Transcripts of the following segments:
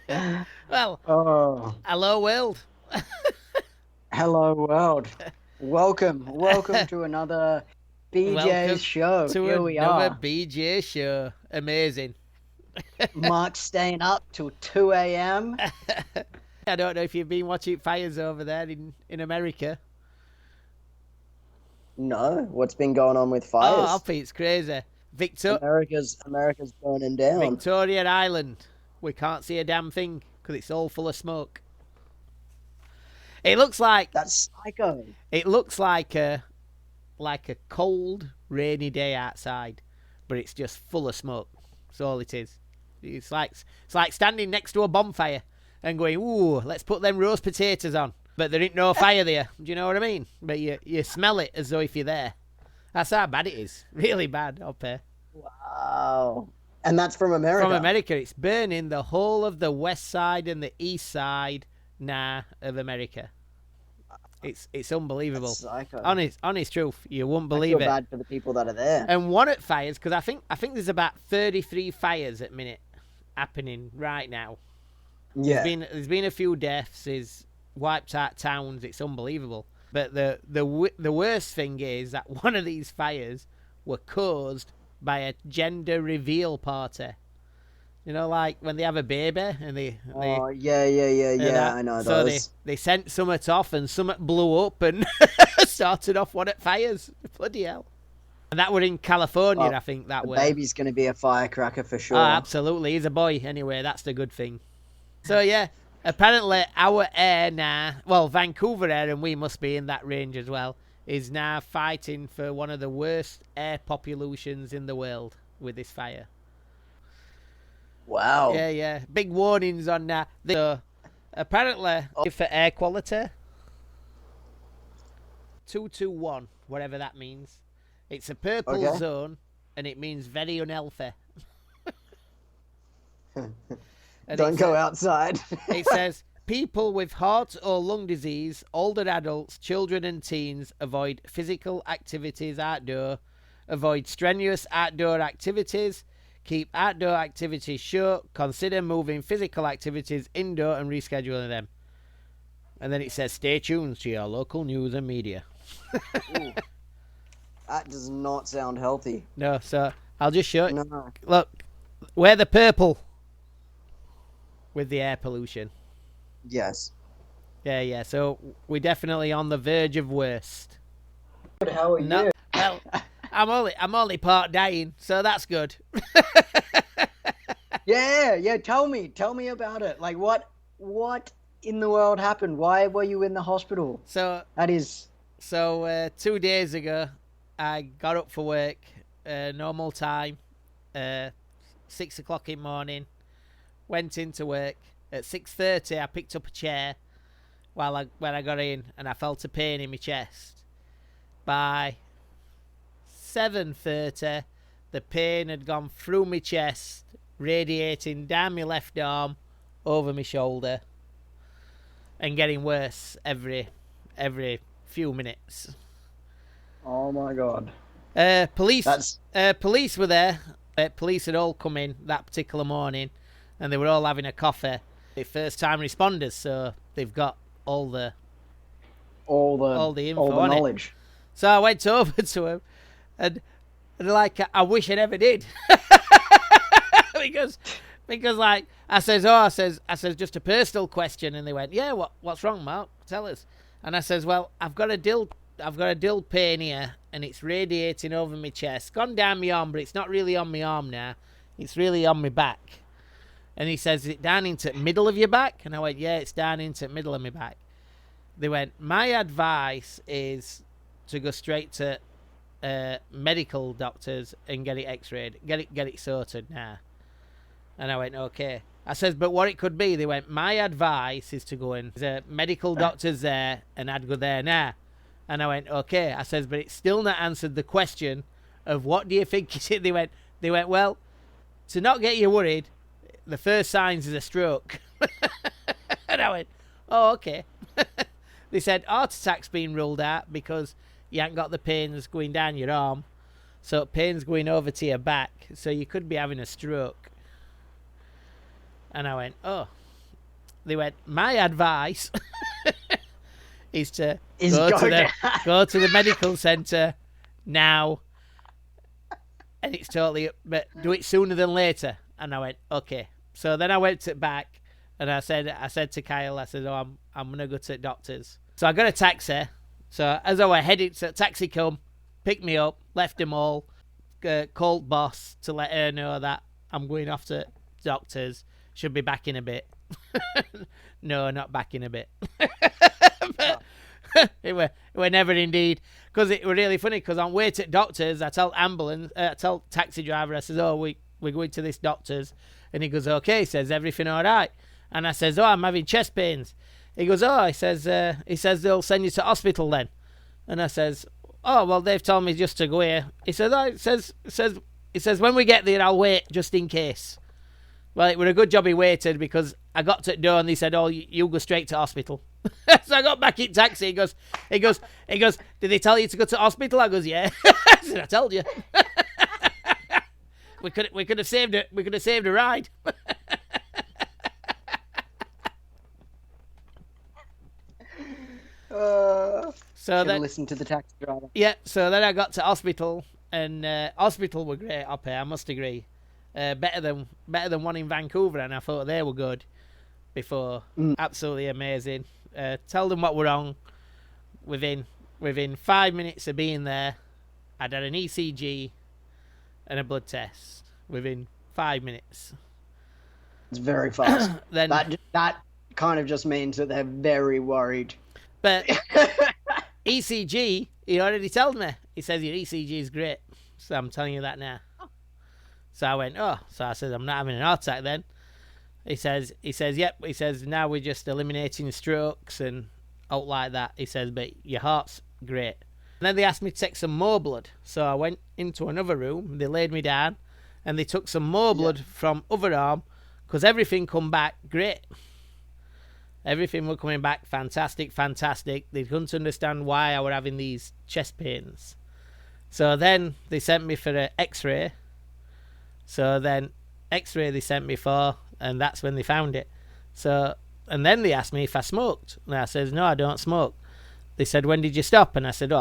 Well, Oh, hello world. hello world. Welcome to another BJ's Welcome show. to Here we another are. BJ show. Amazing. Mark staying up till 2 a.m. I don't know if you've been watching fires over there in America. No, what's been going on with Oh, I fires? think it's crazy. Victor- America's burning down. Victoria Island. We can't see a damn thing because it's all full of smoke. It looks like That's psycho. it looks like a cold, rainy day outside, but it's just full of smoke. That's all it is. It's like standing next to a bonfire and going, "Ooh, let's put them roast potatoes on." But there ain't no fire there. Do you know what I mean? But you smell it as though if you're there. That's how bad it is. Really bad up here. Wow. And that's from From America. America, it's burning the whole of the west side and the east side now of America. It's That's unbelievable. psycho. Honest truth, you won't I believe feel it. bad for the people that are there. And one at fires because I think there's about 33 fires at minute happening right now. Yeah. There's been a few deaths. There's wiped out towns. It's unbelievable. But the worst thing is that one of these fires were caused by a gender reveal party. You know, like when they have a baby and they Oh, yeah. I know so those. they sent something off and something blew up and started off one at fires. Bloody hell. And that were in California, Well, I think that the were. baby's going to be a firecracker for Oh, sure. absolutely. He's a boy anyway. That's the good thing. So, yeah, apparently our air now, well, Vancouver air, and we must be in that range as well, is now fighting for one of the worst air pollutions in the world with this fire. Wow. Yeah. Big warnings on that. So, apparently, for air quality, 221, whatever that means. It's a purple Okay. zone, and it means very unhealthy. And Don't go outside. It says people with heart or lung disease, older adults, children, and teens avoid physical activities outdoor, avoid strenuous outdoor activities, keep outdoor activities short, consider moving physical activities indoor and rescheduling them. And then it says stay tuned to your local news and media. Ooh, that does not sound healthy. No, so I'll just show you. No. Look, we're the purple with the air pollution. Yes. Yeah. So we're definitely on the verge of worst. Good, how are No, you? well, I'm only part dying, so that's good. Yeah. Tell me about it. Like, what in the world happened? Why were you in the hospital? So That is. 2 days ago, I got up for work, normal time, 6 o'clock in the morning. Went into work at 6:30. I picked up a chair when I got in, and I felt a pain in my chest. By 7:30, the pain had gone through my chest, radiating down my left arm, over my shoulder, and getting worse every few minutes. Oh my god. Police That's. police were there. Police had all come in that particular morning, and they were all having a coffee. They're first time responders, so they've got all the info All the on it. knowledge. So I went over to him, and like I wish I never did, because like I says just a personal question, and they went, yeah, what's wrong, Mark? Tell us. And I says, well, I've got a dill pain here, and it's radiating over my chest, gone down my arm, but it's not really on my arm now. It's really on my back. And he says, is it down into the middle of your back? And I went, yeah, it's down into the middle of my back. They went, my advice is to go straight to medical doctors and get it x-rayed. Get it sorted now. And I went, okay. I says, but what it could be, they went, my advice is to go in. There's a medical doctor's there, and I'd go there now. And I went, okay. I says, but it's still not answered the question of what do you think is it? They went, well, to not get you worried, the first signs is a stroke. And I went, oh, okay. They said heart attack's been ruled out because you ain't got the pains going down your arm. So pain's going over to your back. So you could be having a stroke. And I went, oh. they went, my advice is to go to the medical centre now. And it's totally, but do it sooner than later. And I went, okay. So then I went back and I said to Kyle, I said, oh, I'm going to go to the doctor's. So I got a taxi. So as I was heading, so taxi come, picked me up, left them all, called boss to let her know that I'm going off to doctor's. Should be back in a bit. No, not back in a bit. But it were never indeed. Because it were really funny, because on way to doctors, I tell taxi driver, I says, oh, we're going to this doctor's. And he goes, okay. He says, everything all right? And I says, oh, I'm having chest pains. He goes, oh, he says they'll send you to hospital then. And I says, oh, well, they've told me just to go here. He says, oh, he says, when we get there, I'll wait just in case. Well, it was a good job he waited, because I got to the door and they said, oh, you go straight to hospital. So I got back in taxi. He goes, did they tell you to go to hospital? I goes, yeah. I said, I told you. we could have saved it. We could have saved a ride. So then listen to the taxi driver. Yeah. So then I got to hospital, and hospital were great up here. I must agree. Better than one in Vancouver, and I thought they were good before. Absolutely amazing. Tell them what were wrong. Within 5 minutes of being there, I'd had an ECG and a blood test. Within 5 minutes. It's very fast. Then that kind of just means that they're very worried. But ECG, he already told me. He says your ECG is great. So I'm telling you that now. So I went, oh. So I said, I'm not having an heart attack then. He says, yep. He says, now we're just eliminating strokes and out like that. He says, but your heart's great. And then they asked me to take some more blood. So I went into another room. They laid me down and they took some more blood from other arm, because everything come back great. Everything was coming back fantastic. They couldn't understand why I were having these chest pains. So then they sent me for an X-ray. So then X-ray they sent me for, and that's when they found it. So, and then they asked me if I smoked. And I said, no, I don't smoke. They said, when did you stop? And I said,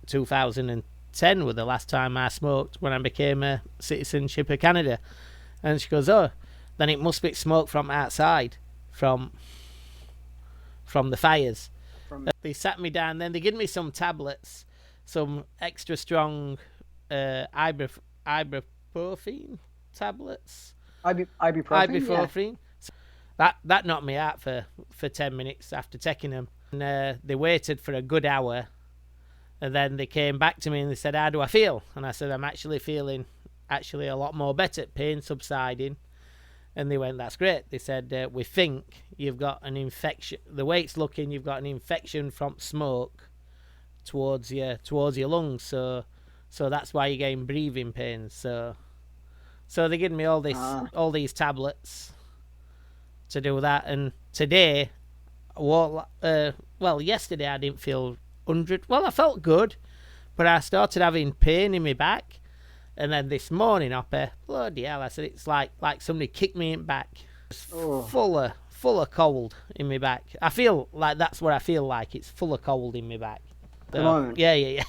2010 was the last time I smoked, when I became a citizenship of Canada. And she goes, oh, then it must be smoke from outside, from the fires. They sat me down, then they gave me some tablets, some extra strong ibuprofen tablets. Ibuprofen. Yeah. That knocked me out for 10 minutes after taking them. And they waited for a good hour, and then they came back to me and they said, how do I feel? And I said, I'm actually feeling a lot more better, pain subsiding. And they went, that's great. They said, we think you've got an infection. The way it's looking, you've got an infection from smoke towards your lungs. So that's why you're getting breathing pains. So they give me all these tablets to do that. And today, yesterday I didn't feel 100. Well, I felt good, but I started having pain in my back. And then this morning up here, bloody hell, I said, it's like somebody kicked me in the back. It's full of cold in my back. I feel like that's what I feel like. It's full of cold in my back. So, yeah.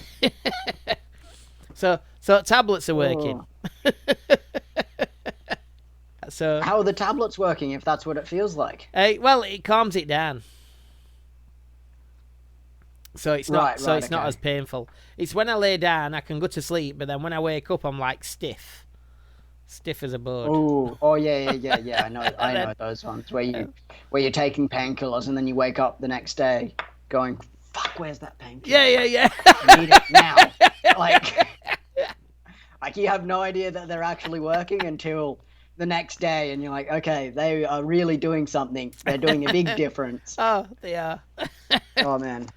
So tablets are working. So how are the tablets working if that's what it feels like? Well, it calms it down. So it's not not as painful. It's when I lay down I can go to sleep, but then when I wake up I'm like stiff as a board. Oh yeah. I know those ones where you're taking painkillers and then you wake up the next day going, fuck, where's that painkiller? Yeah. I need it now. like you have no idea that they're actually working until the next day, and you're like, okay, they are really doing something. They're doing a big difference. Oh, they are. Oh man.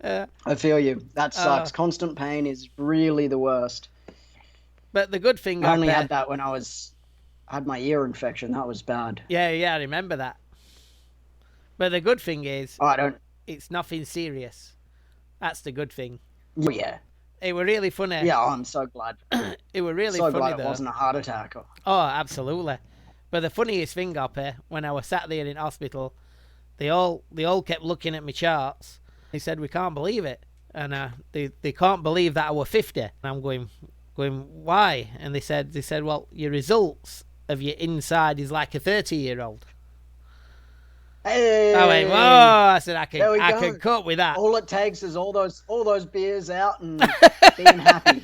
I feel you. That sucks. Constant pain is really the worst. But the good thing, I only had that when I had my ear infection. That was bad. Yeah, I remember that. But the good thing is, it's nothing serious. That's the good thing. Yeah. It were really funny. Yeah, I'm so glad. It were really so funny, glad though. It wasn't a heart attack. Oh, absolutely. But the funniest thing up here, when I was sat there in hospital, they all kept looking at my charts. They said, we can't believe it. And they can't believe that I were 50. And I'm going, why? And they said, well, your results of your inside is like a 30-year-old. Hey, I went, whoa! I said, I can cope with that. All it takes is all those beers out and being happy.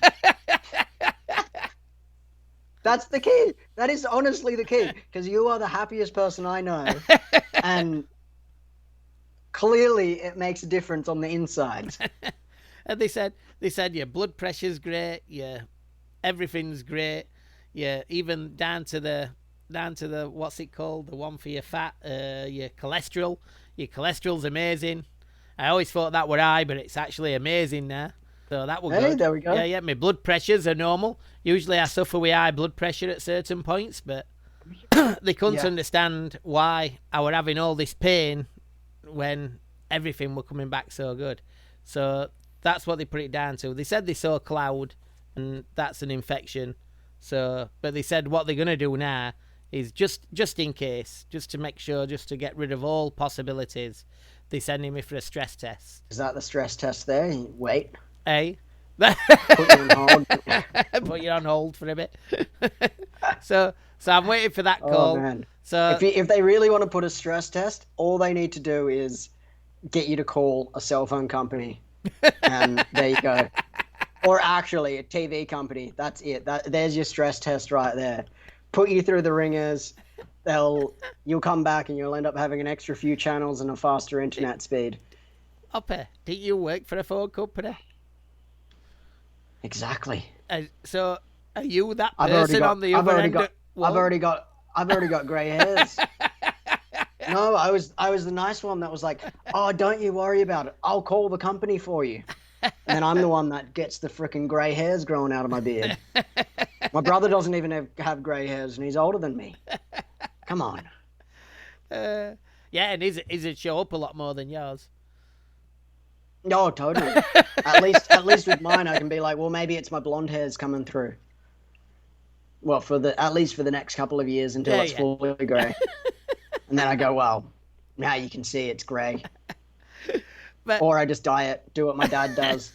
That's the key. That is honestly the key, because you are the happiest person I know, and clearly it makes a difference on the inside. And they said your blood pressure's great, your everything's great, yeah, even down to the what's it called, the one for your fat, your cholesterol. Your cholesterol's amazing. I always thought that were high, but it's actually amazing now. So that was good. There we go. Yeah, my blood pressures are normal. Usually I suffer with high blood pressure at certain points, but they couldn't understand why I were having all this pain when everything were coming back so good. So that's what they put it down to. They said they saw a cloud, and that's an infection. So, but they said what they're going to do now is just in case, just to make sure, just to get rid of all possibilities, they're sending me for a stress test. Is that the stress test there? Wait. Hey? Put you on hold. Put you on hold for a bit. So I'm waiting for that call. Oh, man. So if they really want to put a stress test, all they need to do is get you to call a cell phone company. And there you go. Or actually a TV company. That's it. There's your stress test right there. Put you through the ringers. You'll come back and you'll end up having an extra few channels and a faster internet speed. Oppe, did you work for a phone company? Exactly. So are you that person on the other end? I've already got grey hairs. No, I was the nice one that was like, oh, don't you worry about it. I'll call the company for you. And then I'm the one that gets the frickin' grey hairs growing out of my beard. My brother doesn't even have grey hairs, and he's older than me. Come on. Yeah, and his show up a lot more than yours. No, totally. At least with mine, I can be like, well, maybe it's my blonde hairs coming through. Well, at least for the next couple of years until it's fully grey. And then I go, well, now you can see it's grey. Or I just dye it, do what my dad does.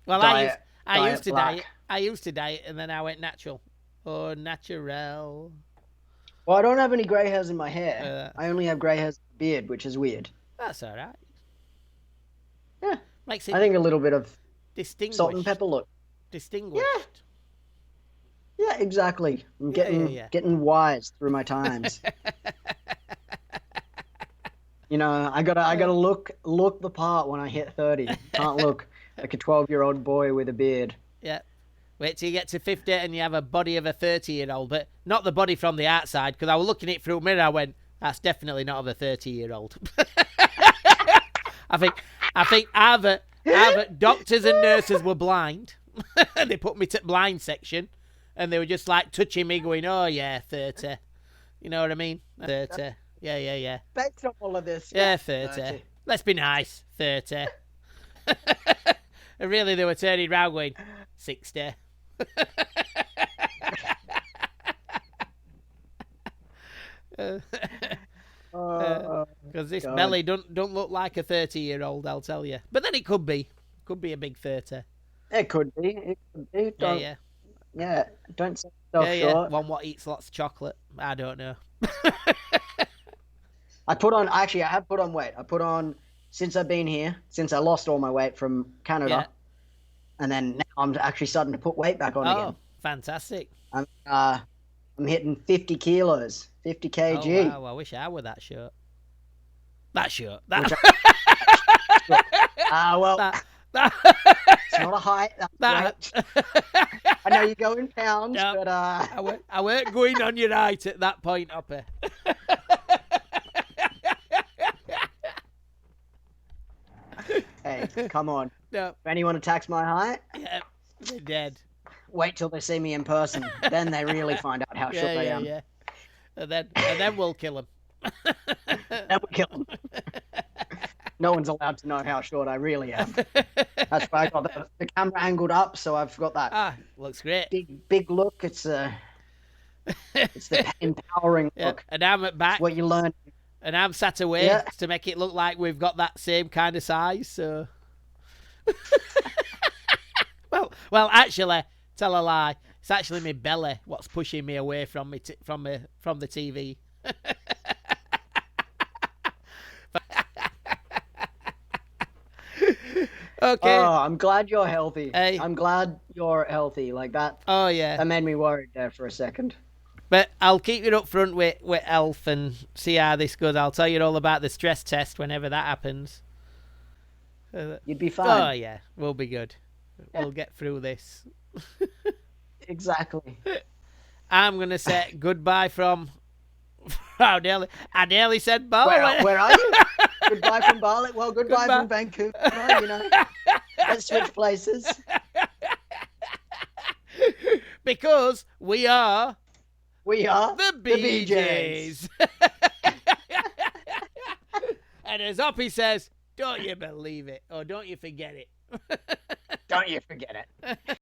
Well, I used to dye it. I used to dye it, and then I went natural. Or natural. Well, I don't have any grey hairs in my hair. I only have grey hairs in my beard, which is weird. That's all right. Yeah. Makes it I think a little bit of distinguished. Salt and pepper look. Distinguished. Yeah, exactly. I'm getting wise through my times. You know, I gotta look the part when I hit 30. Can't look like a 12-year-old boy with a beard. Yeah. Wait till you get to 50 and you have a body of a 30-year-old, but not the body from the outside, because I was looking at it through a mirror, I went, that's definitely not of a 30-year-old. I think either doctors and nurses were blind, and they put me to blind section, and they were just like touching me going, oh yeah, 30. You know what I mean? 30. Yeah. Based on all of this. Yeah, 30. Let's be nice. 30. And really, they were turning round going, 60. Because this belly don't look like a 30-year-old, I'll tell you. But then it could be a big 30. It could be. Yeah. Don't sell yourself short. One what eats lots of chocolate. I don't know. I have put on weight. I put on, since I've been here, since I lost all my weight from Canada, and then now I'm actually starting to put weight back on again. Fantastic. I'm hitting 50 kilos, 50 kg. Oh, wow, I wish I were that short. Well, it's not a height. That's right. I know you go in pounds, but I weren't going on your height at that point, Upper. Hey, come on. No. If anyone attacks my height, they're dead. Wait till they see me in person. Then they really find out how short I am. Yeah. And then we'll kill them. Then we'll kill them. No one's allowed to know how short I really am. That's why I got the camera angled up, so I've got that. Looks great. Big look. It's the empowering look. And I'm at back. It's what you learn And I'm sat away Yeah. to make it look like we've got that same kind of size. So, well, actually, tell a lie. It's actually my belly what's pushing me away from me from the TV. Okay. Oh, I'm glad you're healthy. Hey. I'm glad you're healthy. Like that. Oh yeah. That made me worried there for a second. But I'll keep you up front with Elf and see how this goes. I'll tell you all about the stress test whenever that happens. You'd be Oh fine. yeah, we'll be good. Yeah. We'll get through this. Exactly. I'm gonna say goodbye from. I nearly said Bali. Where are you? Goodbye from Bali. Well, goodbye Goodbye. from Vancouver. You know, let's switch places. Because we are We are the BJs. And as Oppie says, don't you believe it, or don't you forget it. Don't you forget it.